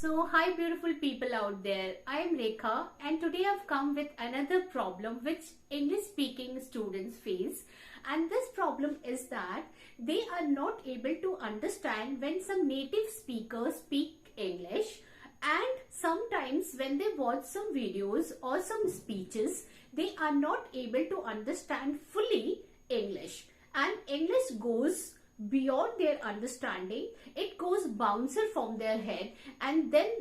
Hi beautiful people out there. I am Rekha and today I've come with another problem which English speaking students face, and this problem is that they are not able to understand when some native speakers speak English, and sometimes when they watch some videos or some speeches they are not able to understand fully English, and English goes beyond their understanding. It goes bouncer from their head, and then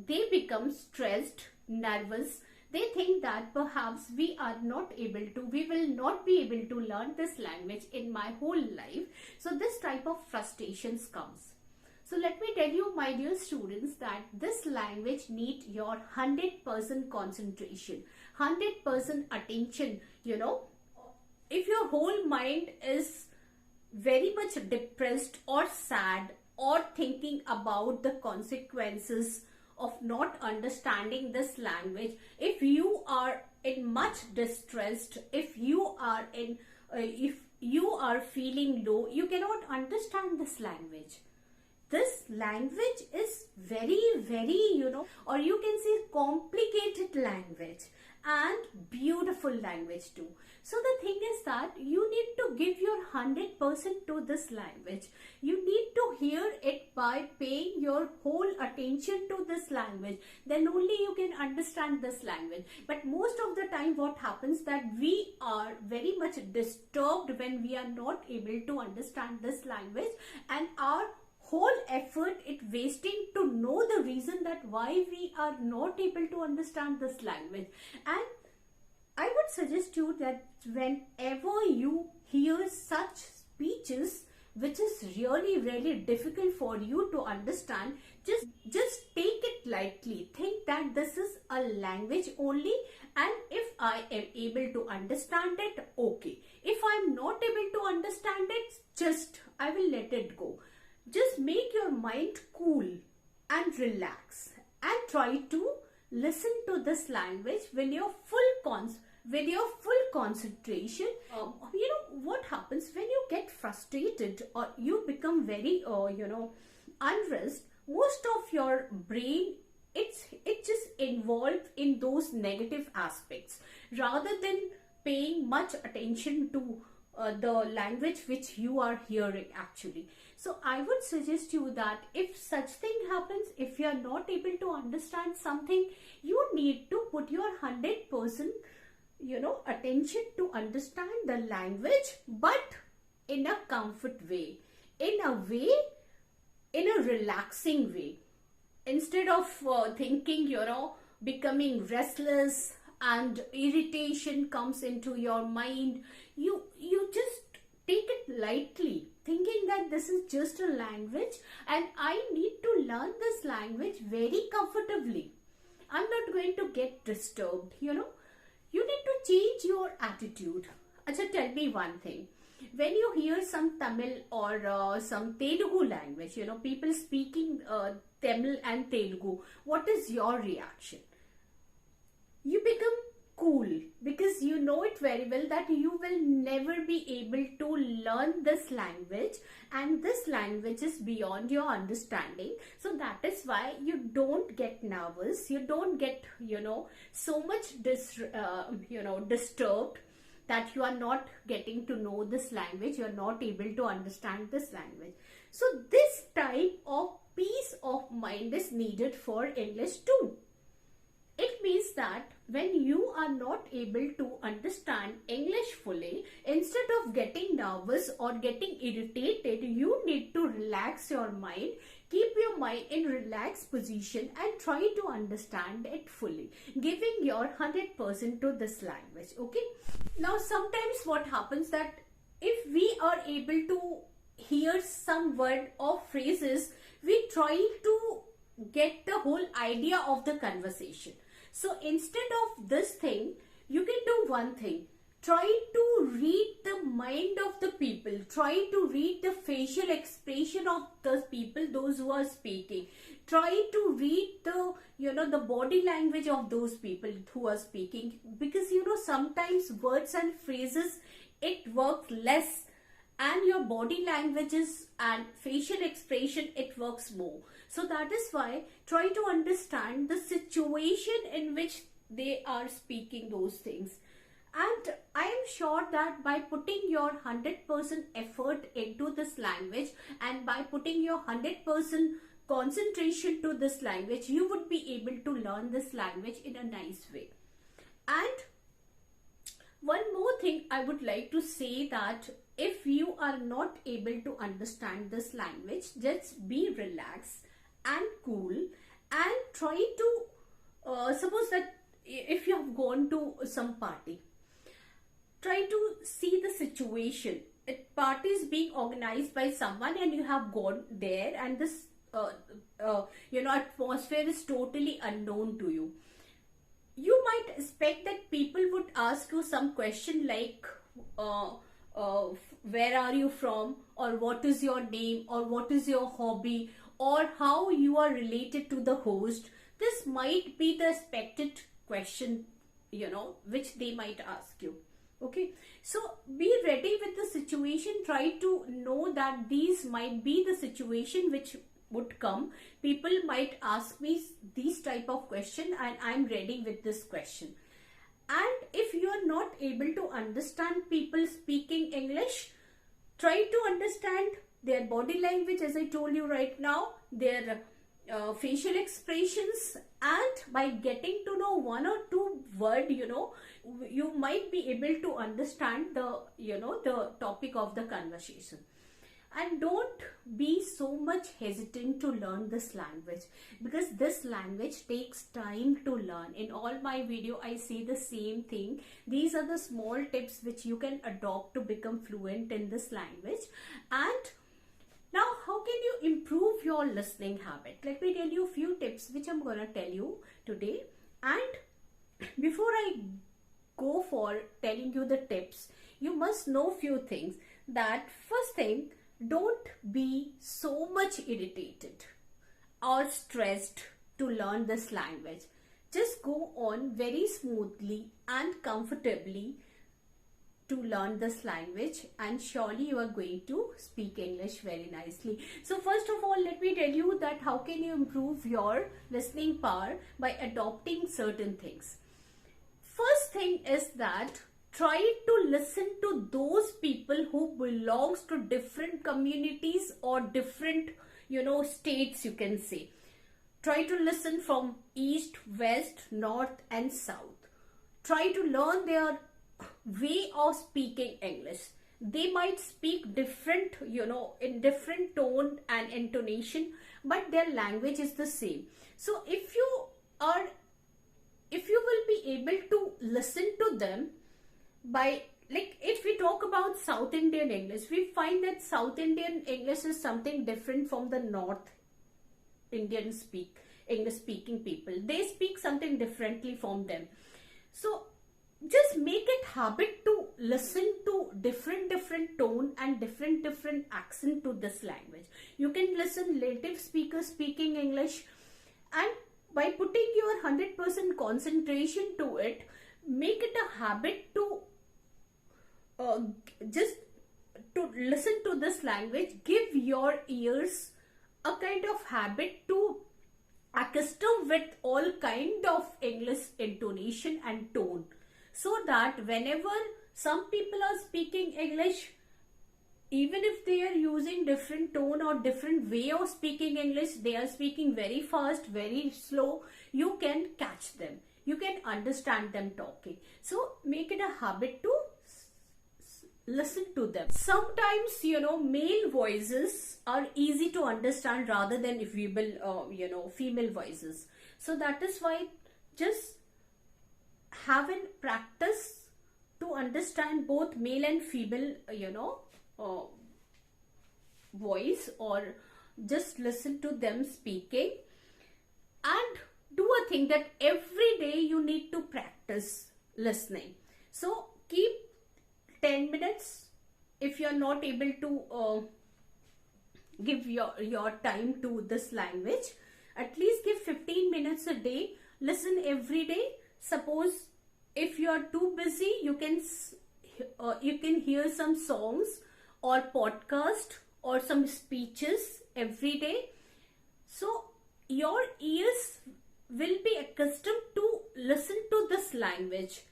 they become stressed, nervous. They think that perhaps we will not be able to learn this language in my whole life. So this type of frustrations comes. So let me tell you, my dear students, that this language needs your 100% concentration, 100% attention. If your whole mind is very much depressed or sad or thinking about the consequences of not understanding this language, if you are in much distressed, if you are feeling low, you cannot understand this language. This language is very, or you can say complicated language and beautiful language too. So the thing is that you need to give your 100% to this language. You need to hear it by paying your whole attention to this language. Then only you can understand this language. But most of the time what happens that we are very much disturbed when we are not able to understand this language, and our whole effort it wasting to know the reason that why we are not able to understand this language. And I would suggest you that whenever you hear such speeches which is really difficult for you to understand, just take it lightly. Think that this is a language only, and if I am able to understand it, okay. If I am not able to understand it, I will let it go. Just make your mind cool and relax and try to listen to this language with your full concentration. What happens when you get frustrated or you become very unrest, most of your brain it just involved in those negative aspects rather than paying much attention to the language which you are hearing actually. So I would suggest you that if such thing happens, if you are not able to understand something, you need to put your 100% attention to understand the language, but in a comfort way, in a relaxing way. Instead of thinking, becoming restless and irritation comes into your mind, you just take it lightly, thinking that this is just a language and I need to learn this language very comfortably. I'm not going to get disturbed. You need to change your attitude. Acha, tell me one thing. When you hear some Tamil or some Telugu language, people speaking Tamil and Telugu, what is your reaction? You become cool because you know it very well that you will never be able to learn this language, and this language is beyond your understanding. So that is why you don't get nervous, you don't get so much disturbed that you are not getting to know this language, you are not able to understand this language. So this type of peace of mind is needed for English too. It means that when you are not able to understand English fully, instead of getting nervous or getting irritated, you need to relax your mind, keep your mind in relaxed position and try to understand it fully, giving your 100% to this language, okay? Now sometimes what happens that if we are able to hear some word or phrases, we try to get the whole idea of the conversation. So instead of this thing, you can do one thing. Try to read the mind of the people. Try to read the facial expression of the people, those who are speaking. Try to read the body language of those people who are speaking. Because sometimes words and phrases, it works less, and your body languages and facial expression, it works more. So that is why try to understand the situation in which they are speaking those things. And I am sure that by putting your 100% effort into this language and by putting your 100% concentration to this language, you would be able to learn this language in a nice way. And one more thing I would like to say, that if you are not able to understand this language, just be relaxed and cool and try to, suppose that if you have gone to some party, try to see the situation. A party is being organized by someone and you have gone there, and this atmosphere is totally unknown to you. You might expect that people would ask you some question like where are you from, or what is your name, or what is your hobby, or how you are related to the host. This might be the expected question, which they might ask you. Okay, so be ready with the situation. Try to know that these might be the situation which would come. People might ask me these type of question and I'm ready with this question. And if you are not able to understand people speaking English, try to understand their body language, as I told you right now, their facial expressions, and by getting to know one or two word, you might be able to understand the topic of the conversation. And don't be so much hesitant to learn this language, because this language takes time to learn. In all my video I say the same thing. These are the small tips which you can adopt to become fluent in this language. And now, how can you improve your listening habit? Let me tell you a few tips which I'm gonna tell you today. And before I go for telling you the tips, you must know few things. That first thing, don't be so much irritated or stressed to learn this language. Just go on very smoothly and comfortably to learn this language, and surely you are going to speak English very nicely. So first of all, let me tell you that how can you improve your listening power by adopting certain things. First thing is that try to listen to those people who belongs to different communities or different states, you can say. Try to listen from east, west, north and south. Try to learn their way of speaking English. They might speak different, in different tone and intonation, but their language is the same. So if you will be able to listen to them, by like if we talk about South Indian English, we find that South Indian English is something different from the North Indian English speaking people. They speak something differently from them. So just make it habit to listen to different tone and different accent to this language. You can listen native speakers speaking English, and by putting your 100% concentration to it, make it a habit to just to listen to this language. Give your ears a kind of habit to accustom with all kind of English intonation and tone, so that whenever some people are speaking English, even if they are using different tone or different way of speaking English, they are speaking very fast, very slow, you can catch them, you can understand them talking. So make it a habit to listen to them. Sometimes male voices are easy to understand rather than female voices. So that is why just have a practice to understand both male and female voice, or just listen to them speaking. And do a thing that every day you need to practice listening. So keep 10 minutes. If you are not able to give your time to this language, at least give 15 minutes a day. Listen every day. Suppose if you are too busy, you can hear some songs or podcast or some speeches every day. So your ears will be accustomed to listen to this language.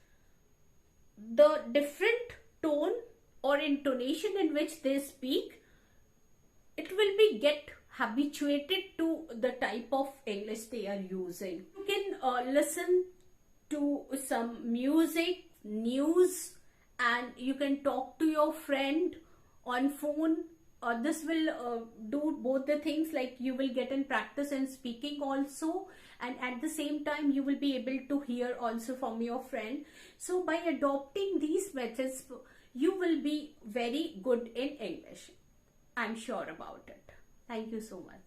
The different tone or intonation in which they speak, it will be get habituated to the type of English they are using. You can listen to some music, news, and you can talk to your friend on phone. This will do both the things, like you will get in practice in speaking also, and at the same time you will be able to hear also from your friend. So by adopting these methods, you will be very good in English. I'm sure about it. Thank you so much.